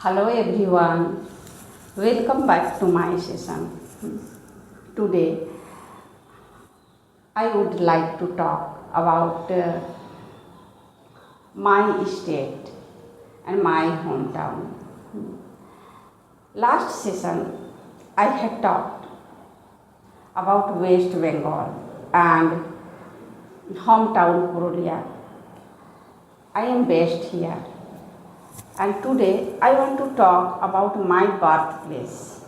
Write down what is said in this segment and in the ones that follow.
Hello everyone, welcome back to my session. Today I would like to talk about my state and my hometown. Last session I had talked about West Bengal and hometown Purulia. I am based here and today I want to talk about my birthplace,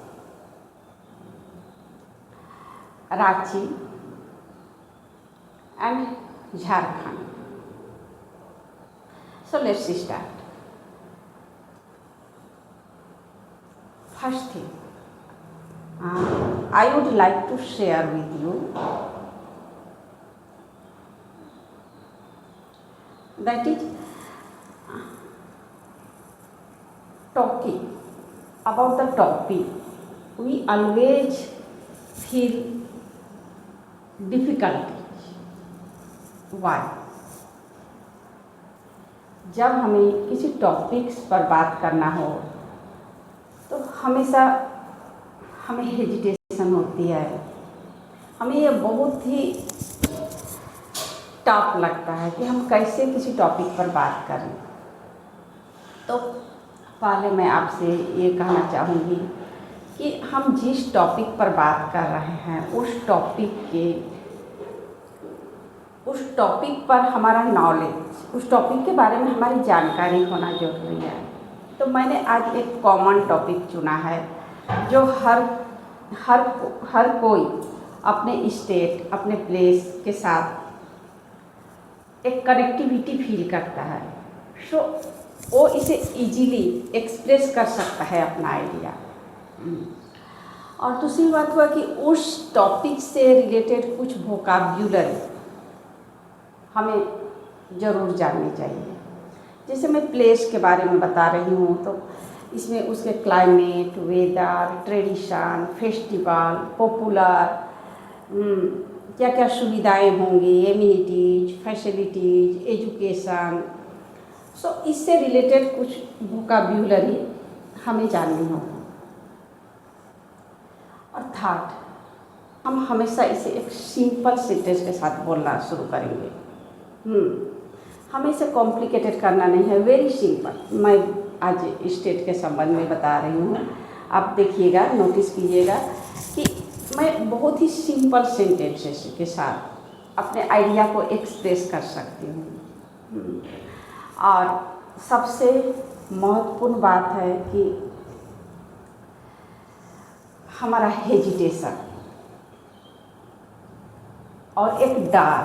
Ranchi and Jharkhand. So let's start. First thing, I would like to share with you that is talking about the topic. We always feel difficulty. Why? जब हमें किसी topics पर बात करना हो तो हमेशा हमें हेजिटेशन होती है, हमें ये बहुत ही टफ लगता है कि हम कैसे किसी टॉपिक पर बात करें। तो पहले मैं आपसे ये कहना चाहूँगी कि हम जिस टॉपिक पर बात कर रहे हैं उस टॉपिक पर हमारा नॉलेज, उस टॉपिक के बारे में हमारी जानकारी होना जरूरी है। तो मैंने आज एक कॉमन टॉपिक चुना है जो हर कोई अपने स्टेट, अपने प्लेस के साथ एक कनेक्टिविटी फील करता है। सो वो इसे इजीली एक्सप्रेस कर सकता है अपना आइडिया। और दूसरी बात हुआ कि उस टॉपिक से रिलेटेड कुछ वोकैब्युलरी हमें ज़रूर जाननी चाहिए। जैसे मैं प्लेस के बारे में बता रही हूँ तो इसमें उसके climate, weather, tradition, festival, popular, क्या क्या सुविधाएं होंगी, एमिनिटीज, फैसिलिटीज, एजुकेशन। सो इससे रिलेटेड कुछ वोकैब्युलरी हमें जाननी होगी। और थर्ड, हम हमेशा इसे एक सिंपल सेंटेंस के साथ बोलना शुरू करेंगे। हमें इसे कॉम्प्लिकेटेड करना नहीं है, वेरी सिंपल। मैं आज स्टेट के संबंध में बता रही हूँ, आप देखिएगा, नोटिस कीजिएगा कि मैं बहुत ही सिंपल सेंटेंसेस के साथ अपने आइडिया को एक्सप्रेस कर सकती हूँ। और सबसे महत्वपूर्ण बात है कि हमारा हेजिटेशन और एक डर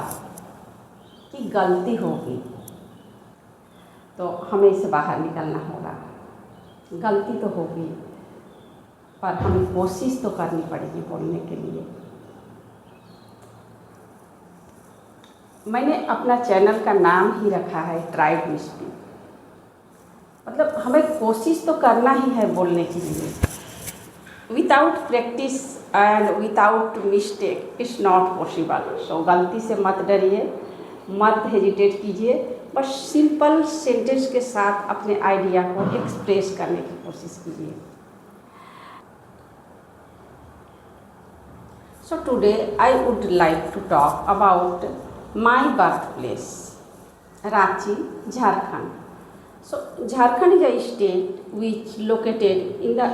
कि गलती होगी तो हमें इससे बाहर निकलना होगा। गलती तो होगी पर हमें कोशिश तो करनी पड़ेगी बोलने के लिए। मैंने अपना चैनल का नाम ही रखा है ट्राई टू स्पीक, मतलब हमें कोशिश तो करना ही है बोलने के लिए। Without practice and without mistake it's not possible. So गलती से मत डरिए, मत हेजिटेट कीजिए, बस सिंपल सेंटेंस के साथ अपने आइडिया को एक्सप्रेस करने की कोशिश कीजिए। So today I would like to talk about my birthplace, Ranchi, Jharkhand. So Jharkhand is a state which located in the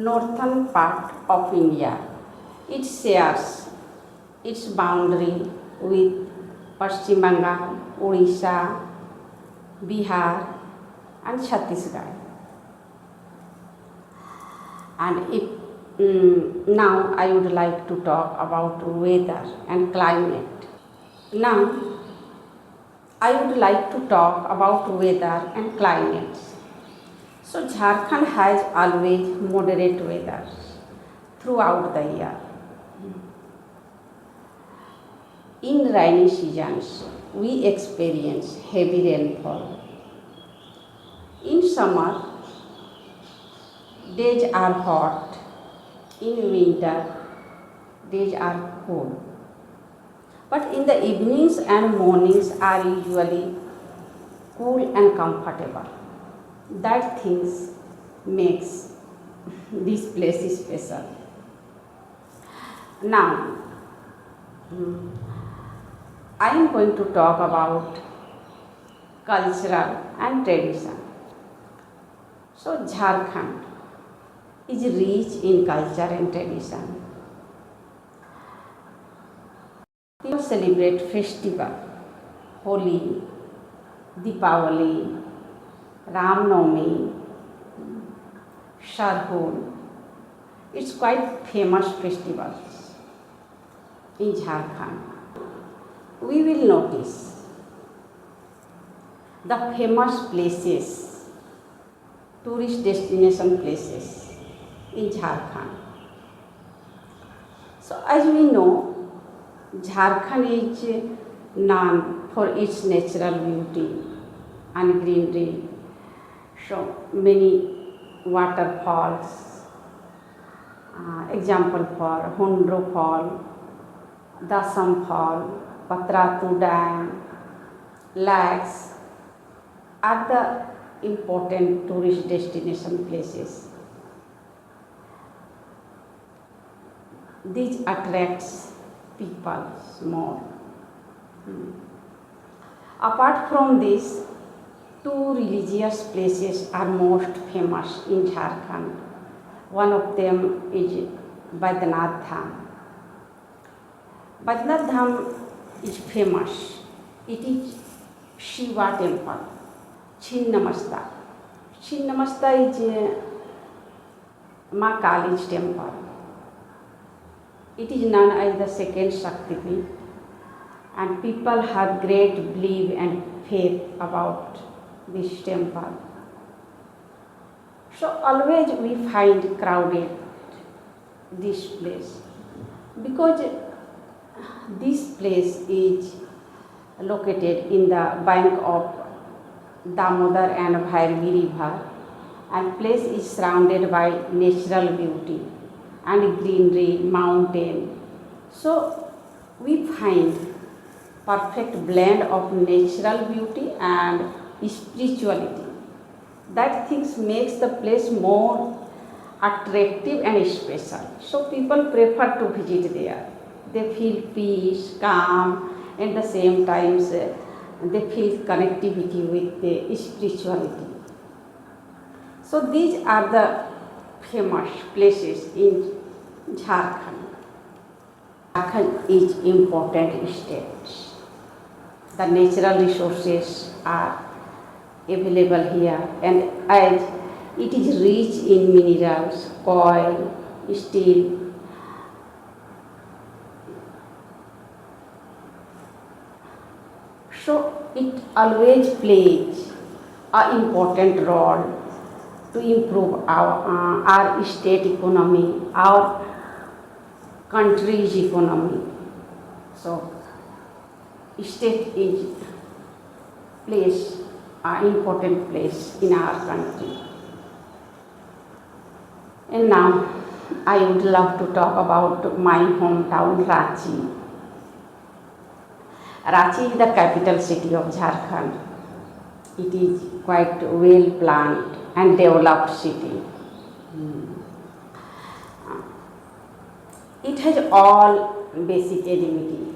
northern part of India. It shares its boundary with Paschim Bengal, Odisha, Bihar and Chhattisgarh. And now I would like to talk about weather and climate. Now, I would like to talk about weather and climate. So, Jharkhand has always moderate weather throughout the year. In rainy seasons, we experience heavy rainfall. In summer, days are hot. In winter, days are cool. But in the evenings and mornings are usually cool and comfortable. That things makes this place special. Now, I am going to talk about cultural and tradition. So, Jharkhand is rich in culture and tradition. People celebrate festival, Holi, Deepavali, Ram Navami, Sarhul. It's quite famous festivals in Jharkhand. We will notice the famous places, tourist destination places in Jharkhand. So as we know, Jharkhand is known for its natural beauty and greenery. So many waterfalls, example for Hundro Fall, Dasam Fall, Patratu Dam, lakes are the important tourist destination places. These attracts people more. Apart from this, two religious places are most famous in Jharkhand. One of them is Badrinath Dham. Badrinath Dham is famous. It is Shiva temple, Chinnamasta. Chinnamasta is Ma Kali's temple. It is known as the second Shaktipeeth, and people have great belief and faith about this temple. So always we find crowded this place because this place is located in the bank of Damodar and Bhairavi river, and place is surrounded by natural beauty and greenery, mountain. So we find perfect blend of natural beauty and spirituality. That things makes the place more attractive and special. So people prefer to visit there. They feel peace, calm, and at the same times they feel connectivity with the spirituality. So these are the famous places in Jharkhand. Jharkhand is important state. The natural resources are available here, and as it is rich in minerals, coal, steel. So it always plays an important role to improve our state economy, our country's economy. So state is plays an important place in our country. And now I would love to talk about my hometown Ranchi. Ranchi is the capital city of Jharkhand. It is quite well planned and developed city. It has all basic amenities.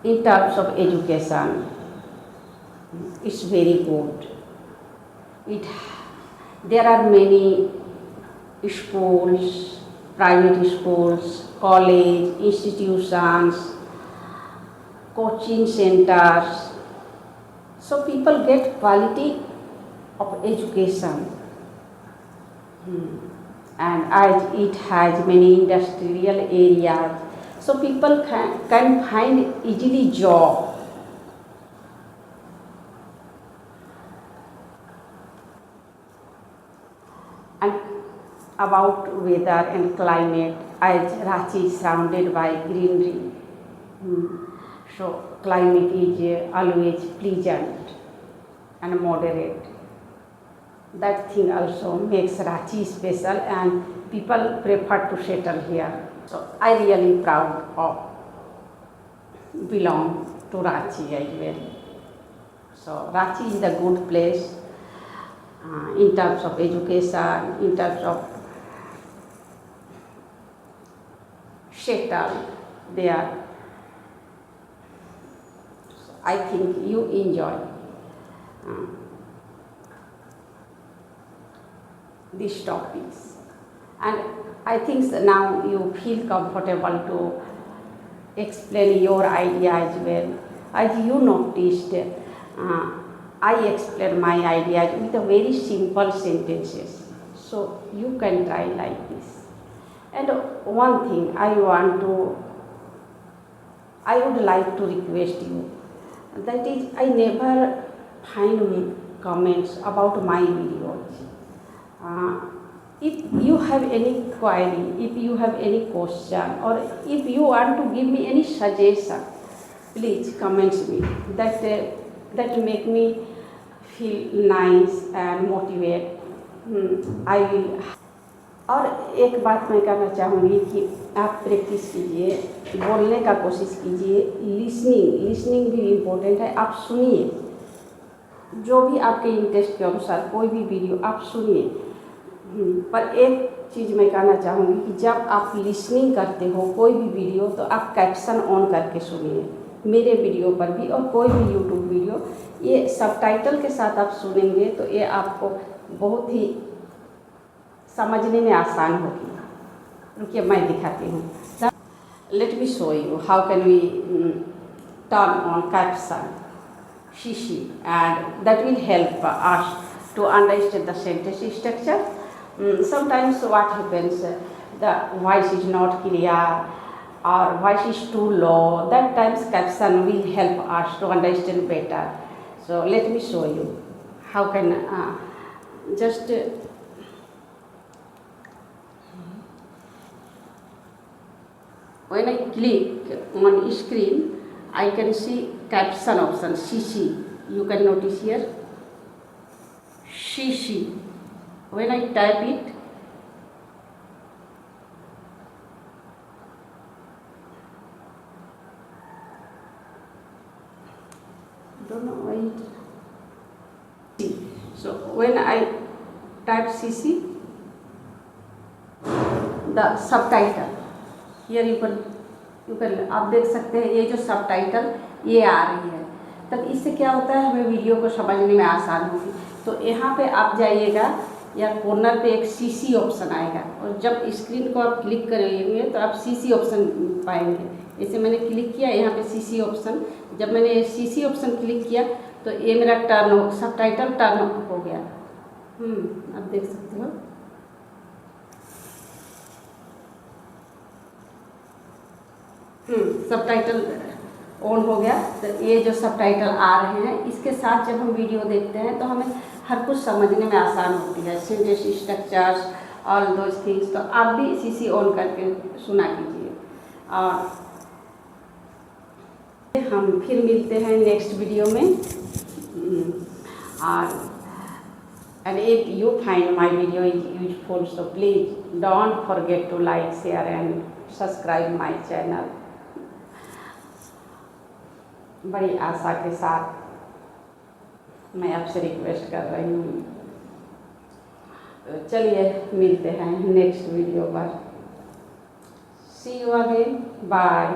In terms of education, it's very good. There are many schools, private schools, college, institutions, coaching centers. So people get quality of education. And as it has many industrial areas, so people can find easily job. And about weather and climate, as Ranchi is surrounded by greenery, so climate is always pleasant and moderate. That thing also makes Ranchi special, and people prefer to settle here. So I really proud of belong to Ranchi as well. So Ranchi is a good place in terms of education, in terms of settle there. I think you enjoy uh, these topics, and I think now you feel comfortable to explain your idea as well. As you noticed, I explain my ideas with a very simple sentences, so you can try like this. And one thing I would like to request you, that is, I never find comments about my videos. Uh, if you have any query, if you have any question, or if you want to give me any suggestion, please comment me. That make me feel nice and motivate. I will. और एक बात मैं कहना चाहूँगी कि आप practice कीजिए, बोलने का कोशिश कीजिए, लिसनिंग भी इम्पोर्टेंट है। आप सुनिए, जो भी आपके इंटरेस्ट के अनुसार कोई भी वीडियो आप सुनिए। पर एक चीज़ मैं कहना चाहूँगी कि जब आप लिसनिंग करते हो कोई भी वीडियो, तो आप कैप्शन ऑन करके सुनिए। मेरे वीडियो पर भी और कोई भी यूट्यूब वीडियो, ये सबटाइटल के साथ आप सुनेंगे तो ये आपको बहुत ही समझने में आसान होगी। रुकिए मैं दिखाती हूँ। Let me show you how can we turn on caption CC, and that will help us to understand the sentence structure. Sometimes what happens, the voice is not clear or voice is too low. That times caption will help us to understand better. So let me show you how can just when I click on screen, I can see caption option CC. You can notice here CC. When I type it, don't know why it. So when I type CC, the subtitle here you can आप देख सकते हैं, ये जो subtitle ये आ रही है। तब इससे क्या होता है, हमें वीडियो को समझने में आसान होगी। तो यहाँ पे आप जाइएगा या कॉर्नर पे एक CC ऑप्शन आएगा, और जब स्क्रीन को आप क्लिक करेंगे तो आप CC ऑप्शन पाएंगे। जैसे मैंने क्लिक किया यहाँ पे CC ऑप्शन, जब मैंने CC ऑप्शन क्लिक किया तो ये मेरा सबटाइटल टर्न हो गया। आप देख सकते हो। सबटाइटल ऑन हो गया। तो ये जो सबटाइटल आ रहे हैं, इसके साथ जब हम वीडियो देखते हैं तो हमें हर कुछ समझने में आसान होती है, sentence structures, all those things. तो आप भी CC ऑन करके सुना कीजिए। और हम फिर मिलते हैं नेक्स्ट वीडियो में। और and if you find my video is useful, so please don't forget to like, share and subscribe my channel। बड़ी आशा के साथ मैं आपसे रिक्वेस्ट कर रही हूँ। तो चलिए मिलते हैं नेक्स्ट वीडियो पर। See you again. Bye.